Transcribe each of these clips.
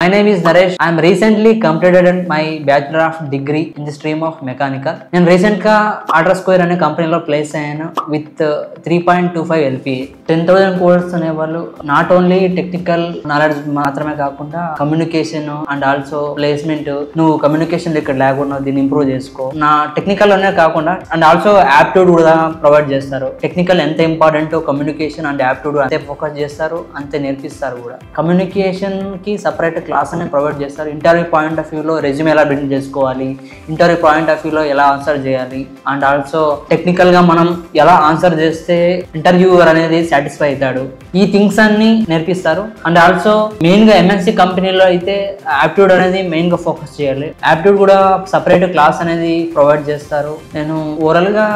My name is Naresh. I am recently completed my Bachelor of Degree in the stream of Mechanical. And recently, Artra Square అనే కంపెనీలో place అయ్యాను with 3.25 LPA. 10,000 course అనేవాళ్ళు not only technical knowledge మాత్రమే కాకుండా communication and also placement. నువ్వు communication ఇక్కడ లేకుండా దీన్ని ఇంప్రూవ్ చేసుకో. నా టెక్నికల్ అనే కాకుండా అండ్ ఆల్సో యాప్ట్యూడ్ కూడా ప్రొవైడ్ చేస్తారు. టెక్నికల్ ఎంత ఇంపార్టెంట్, కమ్యూనికేషన్ అండ్ యాప్ట్యూడ్ అంతే ఫోకస్ చేస్తారు, అంతే నేర్పిస్తారు కూడా. కమ్యూనికేషన్ కి సపరేట్ క్లాస్ అనేది ప్రొవైడ్ చేస్తారు. ఇంటర్వ్యూ పాయింట్ ఆఫ్ వ్యూలో రెజ్యూమ్ ఎలా బిల్డ్ చేసుకోవాలి, ఇంటర్వ్యూ పాయింట్ ఆఫ్ వ్యూలో ఎలా ఆన్సర్ చేయాలి, అండ్ ఆల్సో టెక్నికల్ గా మనం ఎలా ఆన్సర్ చేస్తే ఇంటర్వ్యూవర్ అనేది సాటిస్ఫై అవుతాడు, ఈ థింగ్స్ అన్ని నేర్పిస్తారు. అండ్ ఆల్సో మెయిన్ గా ఎంఎన్సి కంపెనీలో అయితే యాప్ట్యూడ్ అనేది మెయిన్ గా ఫోకస్ చేయాలి. యాప్ట్యూడ్ కూడా సపరేట్ క్లాస్ అనేది ప్రొవైడ్ చేస్తారు. నేను ఓవరాల్ గా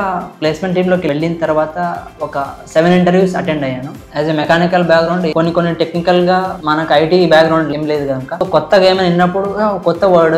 ప్లేస్మెంట్ టీమ్ లోకి వెళ్ళిన తర్వాత ఒక 7 ఇంటర్వ్యూస్ అటెండ్ అయ్యాను. యాజ్ ఎ మెకానికల్ బ్యాక్గ్రౌండ్, కొన్ని టెక్నికల్ గా మనకు ఐటీ బ్యాక్గ్రౌండ్ ఏం లేదు కనుక కొత్తగా ఏమైనా విన్నప్పుడు కొత్త వర్డ్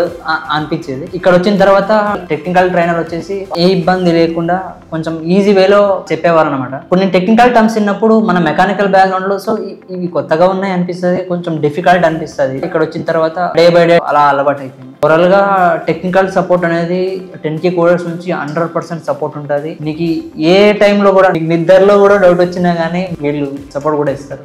అనిపించేది. ఇక్కడ వచ్చిన తర్వాత టెక్నికల్ ట్రైనర్ వచ్చేసి ఏ ఇబ్బంది లేకుండా కొంచెం ఈజీ వేలో చెప్పేవారు అనమాట. కొన్ని టెక్నికల్ టర్మ్స్ విన్నప్పుడు మన మెకానికల్ బ్యాక్గ్రౌండ్ లో సో ఇవి కొత్తగా ఉన్నాయి అనిపిస్తుంది, కొంచెం డిఫికల్ట్ అనిపిస్తుంది. ఇక్కడ వచ్చిన తర్వాత డే బై డే అలా అలవాటు అయిపోయింది. ఓవరాల్ గా టెక్నికల్ సపోర్ట్ అనేది 10K కోడర్స్ నుంచి 100% సపోర్ట్ ఉంటుంది. నీకు ఏ టైంలో కూడా నిద్రలో కూడా డౌట్ వచ్చినా గానీ వీళ్ళు సపోర్ట్ కూడా ఇస్తారు.